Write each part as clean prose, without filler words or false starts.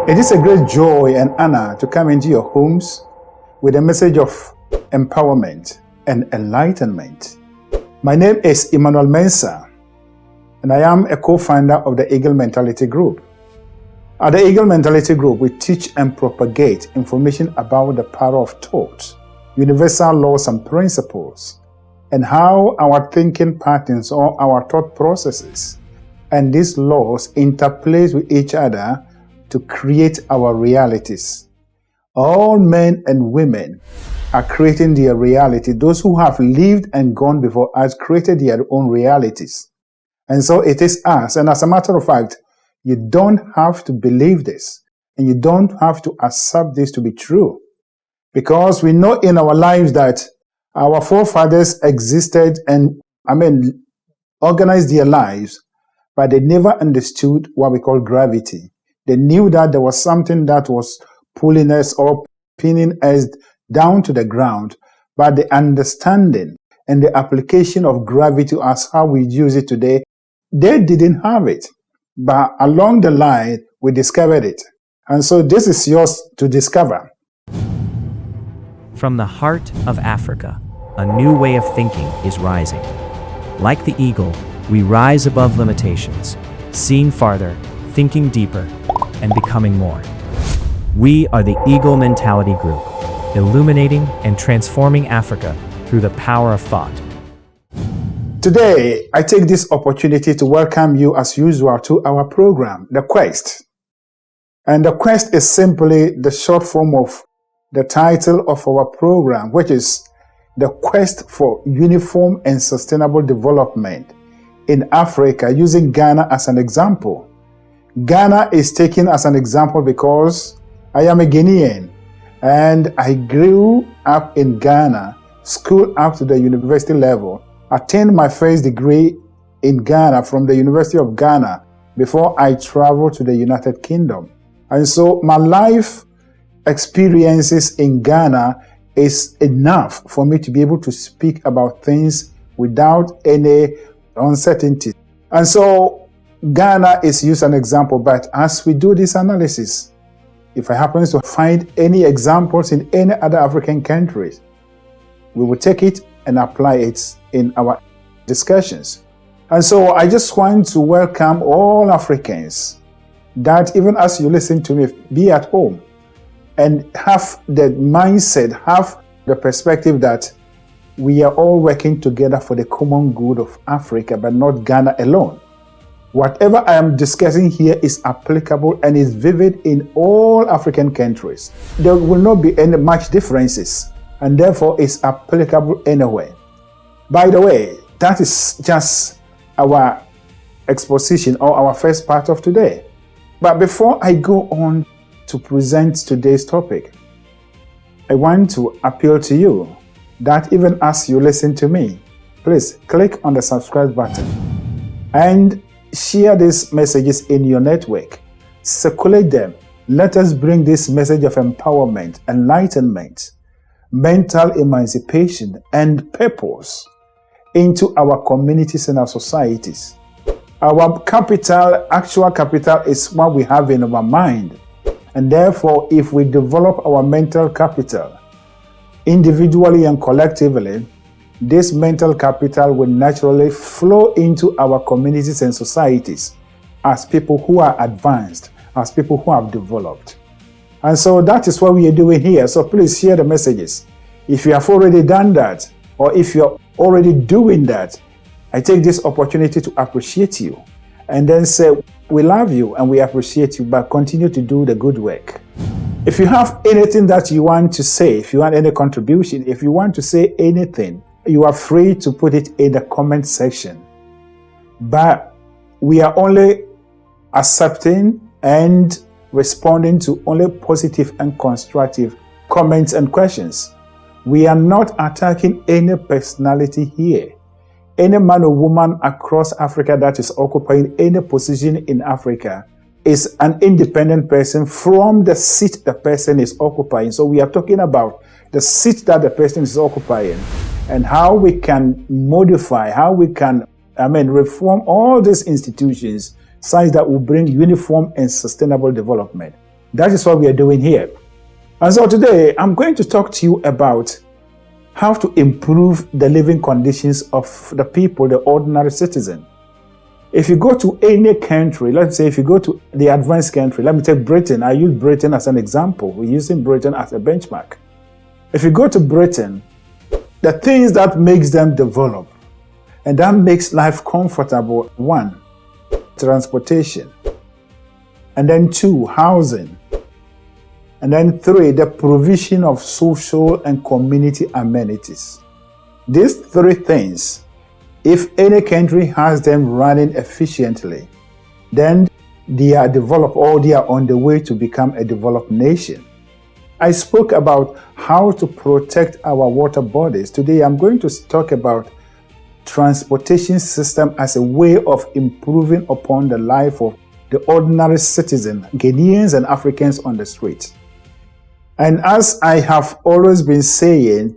It is a great joy and honor to come into your homes with a message of empowerment and enlightenment. My name is Emmanuel Mensah, and I am a co-founder of the Eagle Mentality Group. At the Eagle Mentality Group, we teach and propagate information about the power of thought, universal laws and principles, and how our thinking patterns or our thought processes and these laws interplay with each other to create our realities. All men and women are creating their reality. Those who have lived and gone before us created their own realities. And so it is us. And as a matter of fact, you don't have to believe this, and you don't have to accept this to be true. Because we know in our lives that our forefathers existed and, organized their lives, but they never understood what we call gravity. They knew that there was something that was pulling us or pinning us down to the ground, but the understanding and the application of gravity as how we use it today, they didn't have it. But along the line, we discovered it. And so this is yours to discover. From the heart of Africa, a new way of thinking is rising. Like the eagle, we rise above limitations, seeing farther, thinking deeper, and becoming more. We are the Eagle Mentality Group, illuminating and transforming Africa through the power of thought. Today, I take this opportunity to welcome you as usual to our program, The Quest. And The Quest is simply the short form of the title of our program, which is The Quest for Uniform and Sustainable Development in Africa, using Ghana as an example. Ghana is taken as an example because I am a Ghanaian and I grew up in Ghana, schooled up to the university level, attained my first degree in Ghana from the University of Ghana before I traveled to the United Kingdom. And so my life experiences in Ghana is enough for me to be able to speak about things without any uncertainty. And so Ghana is used as an example, but as we do this analysis, if I happen to find any examples in any other African countries, we will take it and apply it in our discussions. And so I just want to welcome all Africans that even as you listen to me, be at home and have the mindset, have the perspective that we are all working together for the common good of Africa, but not Ghana alone. Whatever I am discussing here is applicable and is vivid in all African countries. There will not be any much differences, and therefore it's applicable anywhere. By the way, that is just our exposition or our first part of today. But before I go on to present today's topic, I want to appeal to you that even as you listen to me, please click on the subscribe button and share these messages in your network. Circulate them. Let us bring this message of empowerment, enlightenment, mental emancipation, and purpose into our communities and our societies. Our capital, actual capital, is what we have in our mind. And therefore, if we develop our mental capital individually and collectively, this mental capital will naturally flow into our communities and societies as people who are advanced, as people who have developed. And so that is what we are doing here. So please share the messages. If you have already done that, or if you're already doing that, I take this opportunity to appreciate you and then say, we love you and we appreciate you, but continue to do the good work. If you have anything that you want to say, if you want any contribution, if you want to say anything, you are free to put it in the comment section. But we are only accepting and responding to only positive and constructive comments and questions. We are not attacking any personality here. Any man or woman across Africa that is occupying any position in Africa is an independent person from the seat the person is occupying. So we are talking about the seat that the person is occupying and how we can modify, how we can, reform all these institutions such that will bring uniform and sustainable development. That is what we are doing here. And so today, I'm going to talk to you about how to improve the living conditions of the people, the ordinary citizen. If you go to any country, let's say if you go to the advanced country, let me take Britain. I use Britain as an example. We're using Britain as a benchmark. If you go to Britain, the things that makes them develop and that makes life comfortable, 1, transportation, and then 2, housing, and then 3, the provision of social and community amenities. These 3 things, if any country has them running efficiently, then they are developed or they are on the way to become a developed nation. I spoke about how to protect our water bodies. Today I'm going to talk about transportation system as a way of improving upon the life of the ordinary citizen, Ghanaians and Africans on the streets. And as I have always been saying,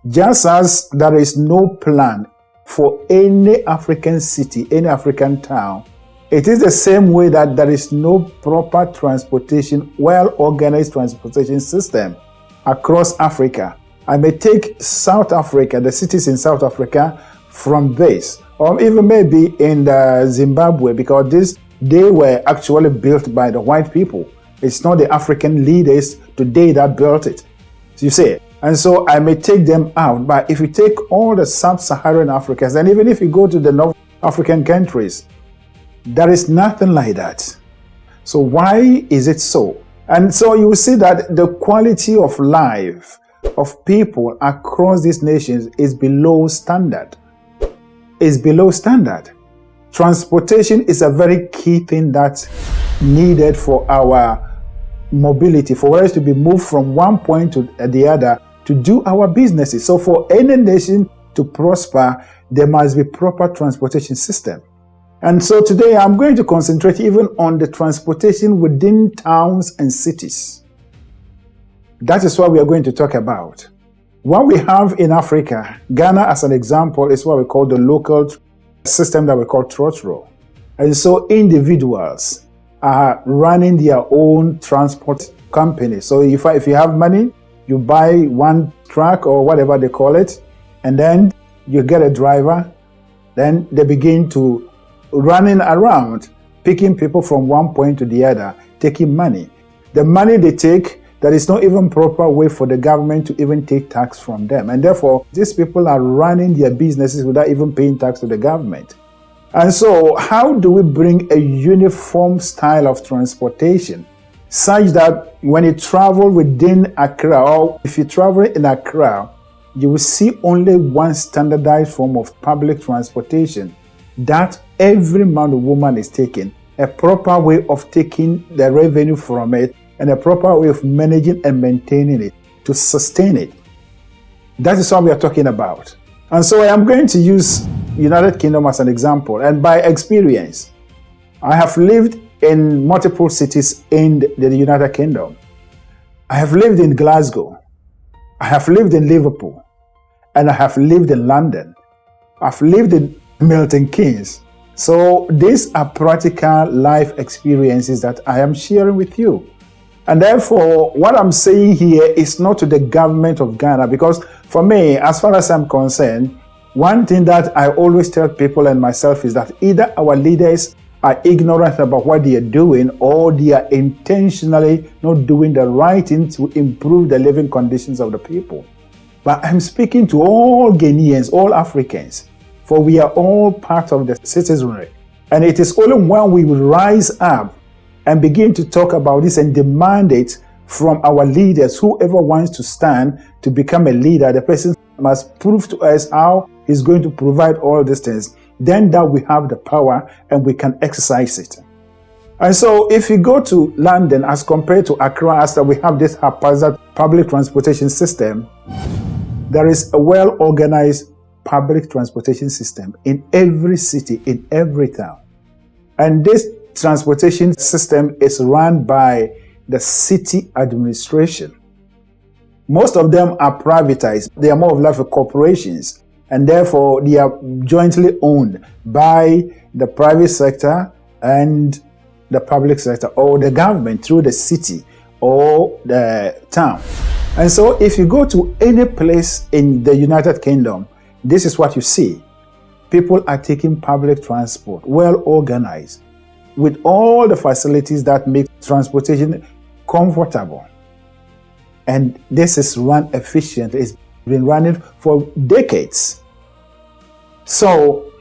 just as there is no plan for any African city, any African town, it is the same way that there is no proper transportation, well-organized transportation system across Africa. I may take South Africa, the cities in South Africa from this, or even maybe in Zimbabwe, because they were actually built by the white people. It's not the African leaders today that built it. So you see, and so I may take them out, but if you take all the sub-Saharan Africans, and even if you go to the North African countries, there is nothing like that. So why is it so? And so you will see that the quality of life of people across these nations is below standard. Is below standard. Transportation is a very key thing that's needed for our mobility, for us to be moved from one point to the other to do our businesses. So for any nation to prosper, there must be proper transportation system. And so today I'm going to concentrate even on the transportation within towns and cities. That is what we are going to talk about. What we have in Africa, Ghana as an example, is what we call the local system that we call trotro. And so individuals are running their own transport company. So if you have money, you buy one truck or whatever they call it, and then you get a driver, then they begin to running around, picking people from one point to the other, taking money. The money they take, there is no even proper way for the government to even take tax from them. And therefore, these people are running their businesses without even paying tax to the government. And so, how do we bring a uniform style of transportation such that when you travel within Accra, or if you travel in Accra, you will see only one standardized form of public transportation that every man or woman is taking, a proper way of taking the revenue from it, and a proper way of managing and maintaining it to sustain it. That is what we are talking about. And so I am going to use United Kingdom as an example. And by experience, I have lived in multiple cities in the United Kingdom. I have lived in Glasgow. I have lived in Liverpool. And I have lived in London. I've lived in Milton Keynes. So these are practical life experiences that I am sharing with you. And therefore, what I'm saying here is not to the government of Ghana, because for me, as far as I'm concerned, one thing that I always tell people and myself is that either our leaders are ignorant about what they are doing, or they are intentionally not doing the right thing to improve the living conditions of the people. But I'm speaking to all Ghanaians, all Africans, for we are all part of the citizenry. And it is only when we will rise up and begin to talk about this and demand it from our leaders, whoever wants to stand to become a leader, the person must prove to us how he's going to provide all these things. Then that we have the power and we can exercise it. And so if you go to London as compared to Accra, as that we have this haphazard public transportation system, there is a well-organized public transportation system in every city, in every town. And this transportation system is run by the city administration. Most of them are privatized. They are more of like corporations, and therefore they are jointly owned by the private sector and the public sector, or the government through the city or the town. And so if you go to any place in the United Kingdom, this is what you see. People are taking public transport, well organized, with all the facilities that make transportation comfortable. And this is run efficiently. It's been running for decades. So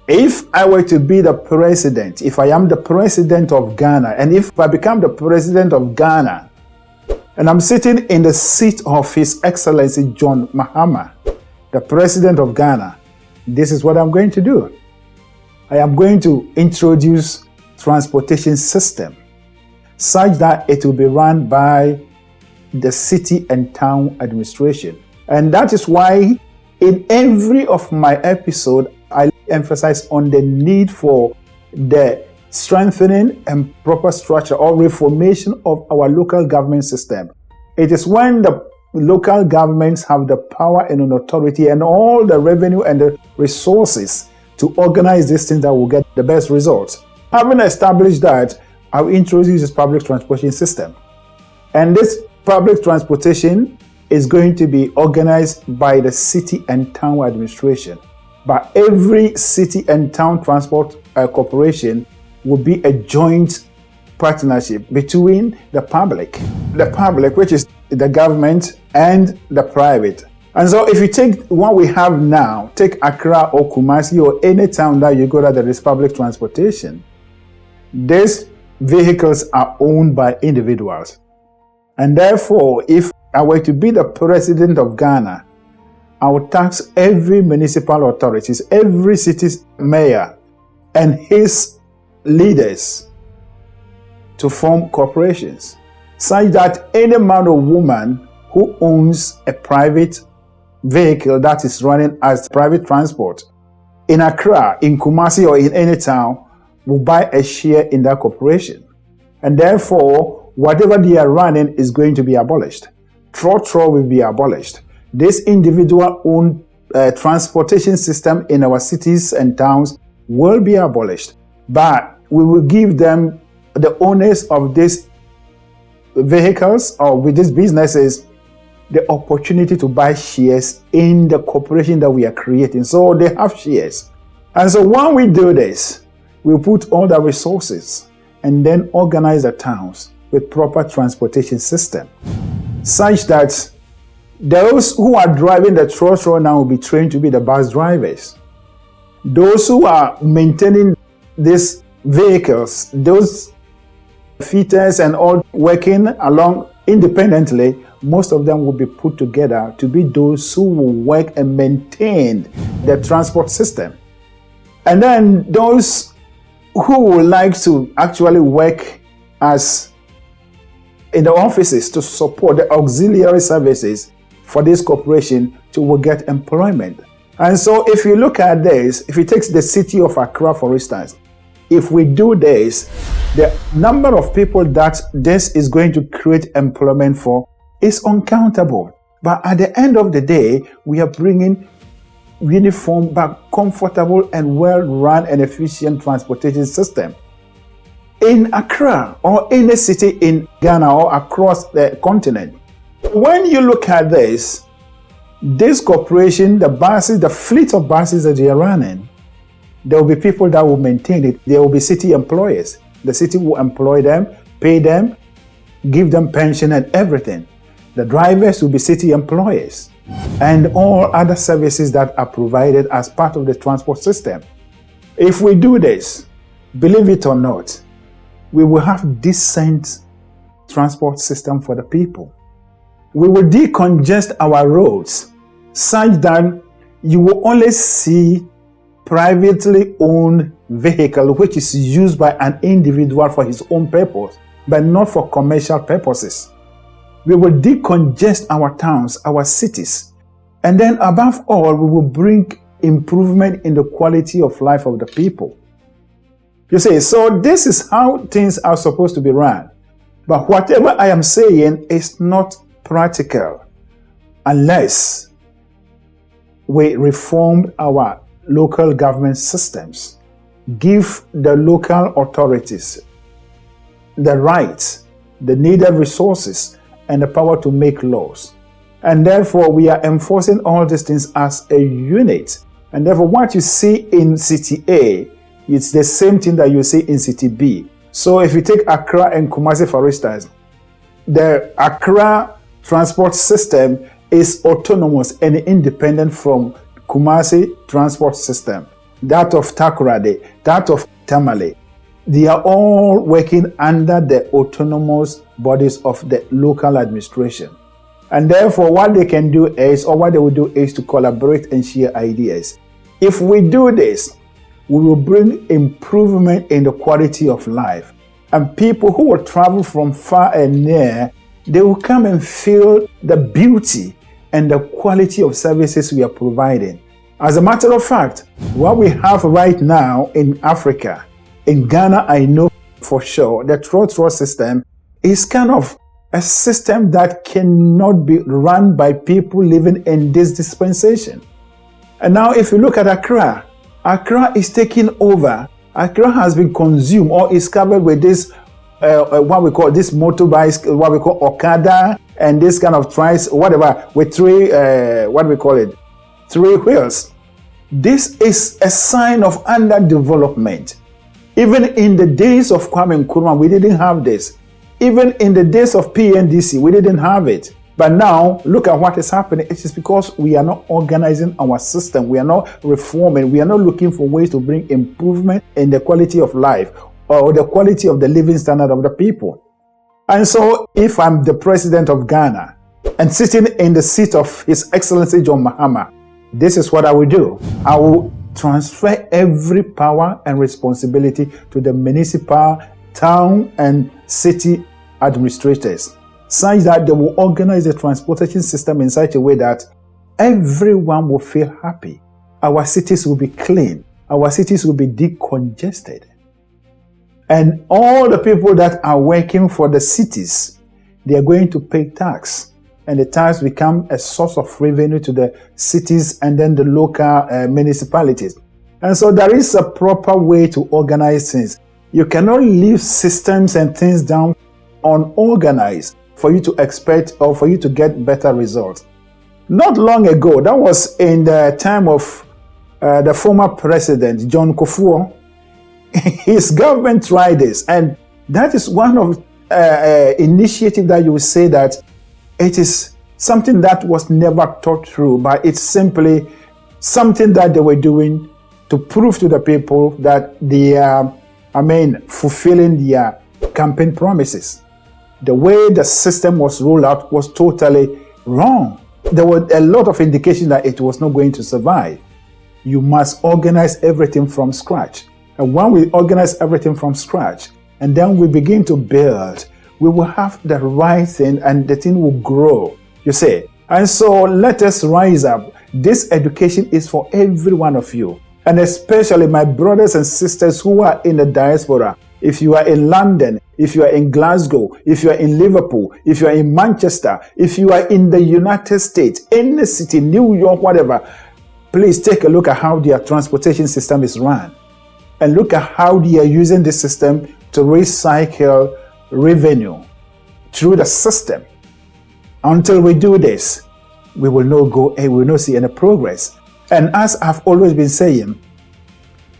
if I were to be the president, if I am the president of Ghana, and if I become the president of Ghana, and I'm sitting in the seat of His Excellency John Mahama, the president of Ghana, this is what I'm going to do. I am going to introduce transportation system such that it will be run by the city and town administration. And that is why in every of my episode, I emphasize on the need for the strengthening and proper structure or reformation of our local government system. It is when the local governments have the power and an authority and all the revenue and the resources to organize these things that will get the best results. Having established that, I'll introduce this public transportation system. And this public transportation is going to be organized by the city and town administration. But every city and town transport corporation will be a joint partnership between the public, which is the government, and the private. And so if you take what we have now, take Accra or Kumasi or any town that you go that there is public transportation, these vehicles are owned by individuals. And therefore, if I were to be the president of Ghana, I would tax every municipal authorities, every city's mayor, and his leaders to form corporations, such that any man or woman who owns a private vehicle that is running as private transport in Accra, in Kumasi, or in any town will buy a share in that corporation. And therefore, whatever they are running is going to be abolished. Trotro will be abolished. This individual-owned transportation system in our cities and towns will be abolished. But we will give them, the owners of these vehicles or with these businesses, the opportunity to buy shares in the corporation that we are creating. So they have shares. And so when we do this, we put all the resources and then organize the towns with proper transportation system, such that those who are driving the trotro now will be trained to be the bus drivers. Those who are maintaining these vehicles, those fitters and all working along independently, most of them will be put together to be those who will work and maintain the transport system. And then those who would like to actually work as in the offices to support the auxiliary services for this corporation will get employment. And so if you look at this, if it takes the city of Accra, for instance, if we do this, the number of people that this is going to create employment for is uncountable. But at the end of the day, we are bringing uniform but comfortable and well-run and efficient transportation system in Accra or any city in Ghana or across the continent. When you look at this corporation, the buses, the fleet of buses that they are running, there will be people that will maintain it. There will be city employees. The city will employ them, pay them, give them pension and everything. The drivers will be city employees and all other services that are provided as part of the transport system. If we do this, believe it or not, we will have decent transport system for the people. We will decongest our roads such that you will only see privately owned vehicle which is used by an individual for his own purpose, but not for commercial purposes. We will decongest our towns, our cities, and then above all, we will bring improvement in the quality of life of the people. You say, so this is how things are supposed to be run. But whatever I am saying is not practical unless we reform our local government systems, give the local authorities the right the needed resources, and the power to make laws. And therefore, we are enforcing all these things as a unit. And therefore, what you see in City A, it's the same thing that you see in City B. So if you take Accra and Kumasi, for instance, the Accra transport system is autonomous and independent from Kumasi transport system, that of Takoradi, that of Tamale. They are all working under the autonomous bodies of the local administration. And therefore, what they can do is, or what they will do is to collaborate and share ideas. If we do this, we will bring improvement in the quality of life. And people who will travel from far and near, they will come and feel the beauty and the quality of services we are providing. As a matter of fact, what we have right now in Africa, in Ghana, I know for sure, the trotro system is kind of a system that cannot be run by people living in this dispensation. And now if you look at Accra, Accra is taking over. Accra has been consumed or is covered with this, what we call this motorbikes, what we call Okada, and this kind of whatever, with three wheels. This is a sign of underdevelopment. Even in the days of Kwame Nkrumah, we didn't have this. Even in the days of PNDC, we didn't have it. But now, look at what is happening. It is because we are not organizing our system. We are not reforming. We are not looking for ways to bring improvement in the quality of life or the quality of the living standard of the people. And so, if I'm the president of Ghana and sitting in the seat of His Excellency John Mahama, this is what I will do. I will transfer every power and responsibility to the municipal, town, and city administrators, such that they will organize the transportation system in such a way that everyone will feel happy. Our cities will be clean. Our cities will be decongested. And all the people that are working for the cities, they are going to pay tax. And the tax become a source of revenue to the cities and then the local municipalities. And so there is a proper way to organize things. You cannot leave systems and things down unorganized for you to expect or for you to get better results. Not long ago, that was in the time of the former president, John Kufuor, his government tried this. And that is one of initiative that you will say that it is something that was never thought through, but it's simply something that they were doing to prove to the people that they are, fulfilling their campaign promises. The way the system was rolled out was totally wrong. There were a lot of indication that it was not going to survive. You must organize everything from scratch. And when we organize everything from scratch, and then we begin to build, we will have the right thing and the thing will grow, you see. And so let us rise up. This education is for every one of you. And especially my brothers and sisters who are in the diaspora. If you are in London, if you are in Glasgow, if you are in Liverpool, if you are in Manchester, if you are in the United States, any city, New York, whatever, please take a look at how their transportation system is run. And look at how they are using the system to recycle revenue through the system. Until we do this, we will not see any progress. And as I've always been saying,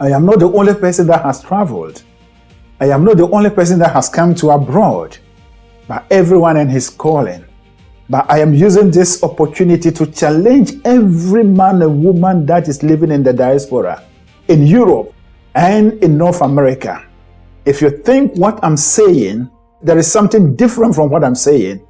I am not the only person that has traveled. I am not the only person that has come to abroad, but everyone in his calling. But I am using this opportunity to challenge every man and woman that is living in the diaspora, in Europe and in North America. If you think what I'm saying, there is something different from what I'm saying,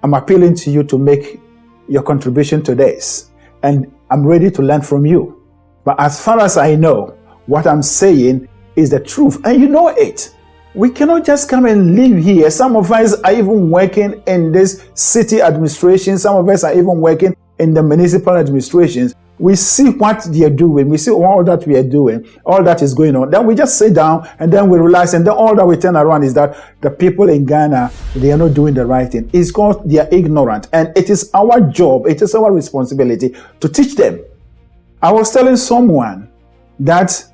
I'm appealing to you to make your contribution to this. And I'm ready to learn from you. But as far as I know, what I'm saying is the truth. And you know it. We cannot just come and live here. Some of us are even working in this city administration. Some of us are even working in the municipal administrations. We see what they are doing. We see all that we are doing, all that is going on. Then we just sit down and then we realize, and then all that we turn around is that the people in Ghana, they are not doing the right thing. It's because they are ignorant. And it is our job, it is our responsibility to teach them. I was telling someone that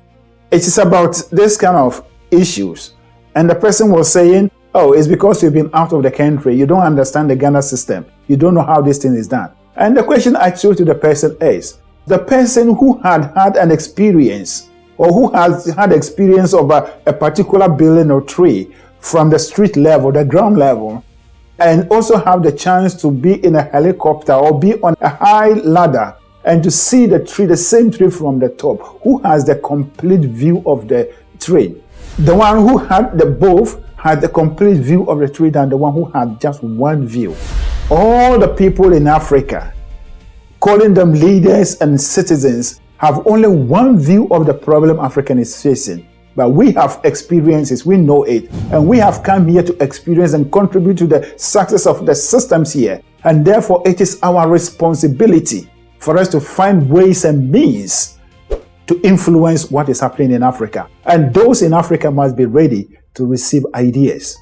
it is about this kind of issues. And the person was saying, Oh, it's because you've been out of the country. You don't understand the Ghana system. You don't know how this thing is done. And the question I threw to the person is, the person who had an experience, or who has had experience of a particular building or tree from the street level, the ground level, and also have the chance to be in a helicopter or be on a high ladder and to see the tree, the same tree from the top, who has the complete view of the tree? The one who had the both had the complete view of the tree than the one who had just one view. All the people in Africa, calling them leaders and citizens, have only one view of the problem Africa is facing. But we have experiences, we know it, and we have come here to experience and contribute to the success of the systems here. And therefore, it is our responsibility for us to find ways and means to influence what is happening in Africa. And those in Africa must be ready to receive ideas.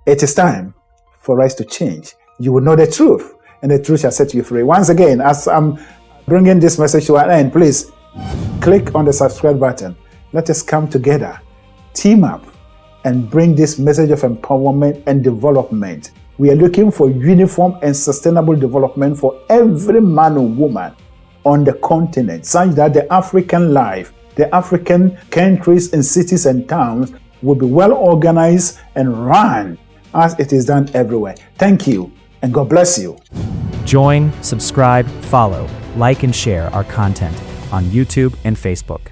It is time for us to change. You will know the truth, and the truth shall set you free. Once again, as I'm bringing this message to an end, please click on the subscribe button. Let us come together, team up, and bring this message of empowerment and development. We are looking for uniform and sustainable development for every man or woman on the continent, such that the African life, the African countries and cities and towns will be well organized and run as it is done everywhere. Thank you, and God bless you. Join, subscribe, follow, like, and share our content on YouTube and Facebook.